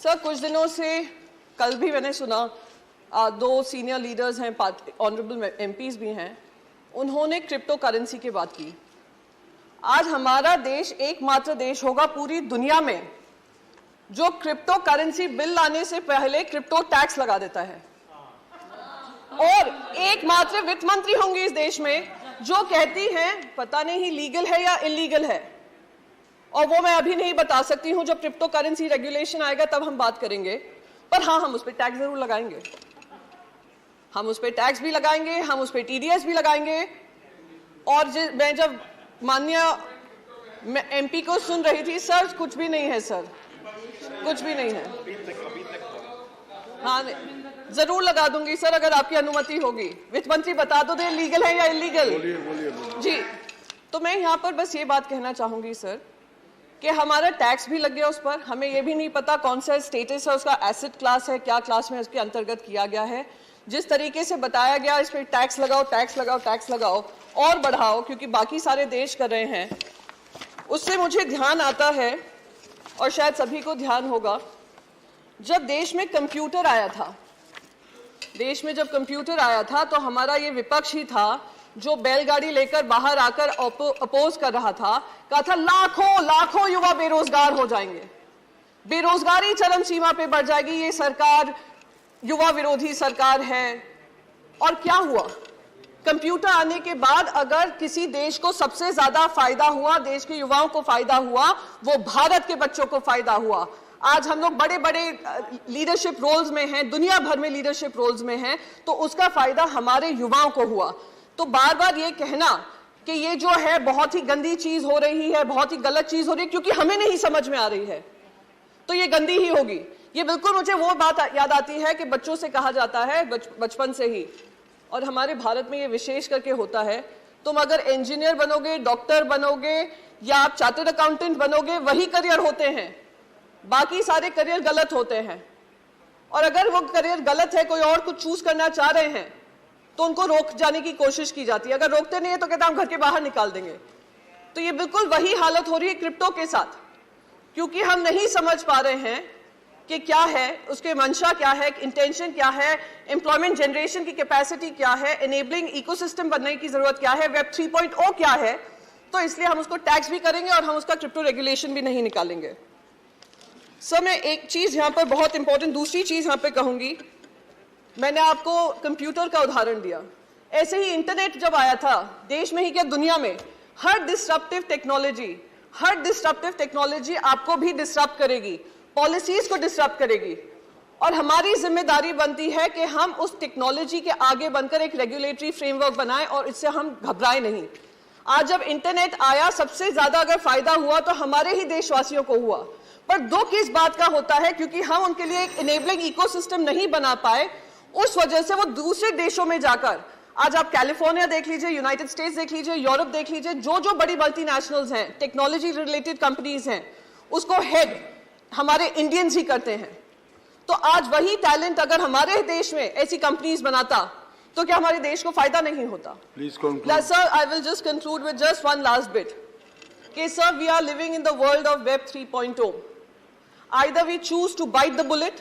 Sir, कुछ दिनों से कल भी मैंने सुना, दो सीनियर लीडर्स हैं, ऑनरेबल एमपीज भी हैं, उन्होंने क्रिप्टो करेंसी की बात की। आज हमारा देश एकमात्र देश होगा पूरी दुनिया में जो क्रिप्टो करेंसी बिल लाने से पहले क्रिप्टो टैक्स लगा देता है, और एकमात्र वित्त मंत्री होंगी इस देश में जो कहती हैं पता नहीं लीगल है या इलीगल है, और वो मैं अभी नहीं बता सकती हूं। जब क्रिप्टो करेंसी रेगुलेशन आएगा तब हम बात करेंगे, पर हाँ, हम उस पर टैक्स जरूर लगाएंगे, हम उस पर टैक्स भी लगाएंगे, हम उस पर टीडीएस भी लगाएंगे। और मैं जब माननीय एमपी को सुन रही थी, सर कुछ भी नहीं है, सर कुछ भी नहीं है। हाँ, जरूर लगा दूंगी सर, अगर आपकी अनुमति होगी। वित्त मंत्री बता दो, लीगल है या इलीगल? जी, तो मैं यहाँ पर बस ये बात कहना चाहूंगी सर कि हमारा टैक्स भी लग गया उस पर, हमें ये भी नहीं पता कौन सा स्टेटस है उसका, एसेट क्लास है, क्या क्लास में उसके अंतर्गत किया गया है। जिस तरीके से बताया गया इस पर टैक्स लगाओ, टैक्स लगाओ, टैक्स लगाओ और बढ़ाओ, क्योंकि बाकी सारे देश कर रहे हैं, उससे मुझे ध्यान आता है, और शायद सभी को ध्यान होगा, जब देश में कंप्यूटर आया था, देश में जब कंप्यूटर आया था तो हमारा ये विपक्ष ही था जो बैलगाड़ी लेकर बाहर आकर अपोज कर रहा था, कहा था लाखों लाखों युवा बेरोजगार हो जाएंगे, बेरोजगारी चरम सीमा पे बढ़ जाएगी, ये सरकार युवा विरोधी सरकार है। और क्या हुआ? कंप्यूटर आने के बाद अगर किसी देश को सबसे ज्यादा फायदा हुआ, देश के युवाओं को फायदा हुआ, वो भारत के बच्चों को फायदा हुआ। आज हम लोग बड़े बड़े लीडरशिप रोल्स में हैं, दुनिया भर में लीडरशिप रोल्स में हैं, तो उसका फायदा हमारे युवाओं को हुआ। तो बार बार ये कहना कि ये जो है बहुत ही गंदी चीज हो रही है, बहुत ही गलत चीज हो रही है क्योंकि हमें नहीं समझ में आ रही है, तो ये गंदी ही होगी। ये बिल्कुल मुझे वो बात याद आती है कि बच्चों से कहा जाता है बचपन से ही, और हमारे भारत में ये विशेष करके होता है, तुम अगर इंजीनियर बनोगे, डॉक्टर बनोगे या आप चार्टर्ड अकाउंटेंट बनोगे, वही करियर होते हैं, बाकी सारे करियर गलत होते हैं। और अगर वो करियर गलत है, कोई और कुछ चूज करना चाह रहे हैं, तो उनको रोक जाने की कोशिश की जाती है। अगर रोकते नहीं है तो कहते हैं हम घर के बाहर निकाल देंगे। तो ये बिल्कुल वही हालत हो रही है क्रिप्टो के साथ, क्योंकि हम नहीं समझ पा रहे हैं कि क्या है, उसके मंशा क्या है, इंटेंशन क्या है, एम्प्लॉयमेंट जनरेशन की कैपेसिटी क्या है, एनेबलिंग इकोसिस्टम बनने की जरूरत क्या है, वेब 3.0 क्या है। तो इसलिए हम उसको टैक्स भी करेंगे और हम उसका क्रिप्टो रेगुलेशन भी नहीं निकालेंगे। सर, मैं एक चीज यहां पर बहुत इंपॉर्टेंट, दूसरी चीज यहां पे कहूंगी। मैंने आपको कंप्यूटर का उदाहरण दिया, ऐसे ही इंटरनेट जब आया था, देश में ही क्या दुनिया में, हर डिस्ट्रप्टिव टेक्नोलॉजी आपको भी डिस्टर्ब करेगी, पॉलिसीज को डिस्टर्ब करेगी, और हमारी जिम्मेदारी बनती है कि हम उस टेक्नोलॉजी के आगे बनकर एक रेगुलेटरी फ्रेमवर्क बनाएं और इससे हम घबराएं नहीं। आज जब इंटरनेट आया, सबसे ज्यादा अगर फायदा हुआ तो हमारे ही देशवासियों को हुआ, पर दुख इस बात का होता है क्योंकि हम उनके लिए एक इनेबलिंग इकोसिस्टम नहीं बना पाए, उस वजह से वो दूसरे देशों में जाकर, आज आप कैलिफोर्निया देख लीजिए, यूनाइटेड स्टेट्स देख लीजिए, यूरोप देख लीजिए, जो जो बड़ी मल्टीनेशनल्स हैं, टेक्नोलॉजी रिलेटेड कंपनीज हैं, उसको हेड हमारे इंडियंस ही करते हैं। तो आज वही टैलेंट अगर हमारे देश में ऐसी कंपनीज बनाता तो क्या हमारे देश को फायदा नहीं होता? Sir, I will just conclude with just one last bit कि sir, we are living in the world of web 3.0. Either we choose to bite the bullet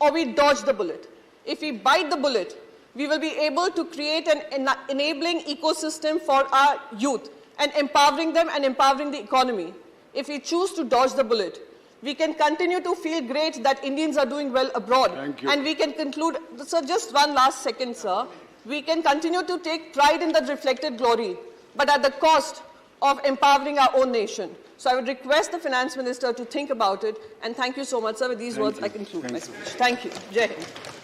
or we dodge the bullet. If we bite the bullet, we will be able to create an enabling ecosystem for our youth and empowering them and empowering the economy. If we choose to dodge the bullet, we can continue to feel great that Indians are doing well abroad. Thank you. And we can conclude, sir, just one last second, sir. We can continue to take pride in that reflected glory, but at the cost of empowering our own nation. So I would request the Finance Minister to think about it, and thank you so much, sir. With these words, I conclude my speech. Thank you. Jai Hind.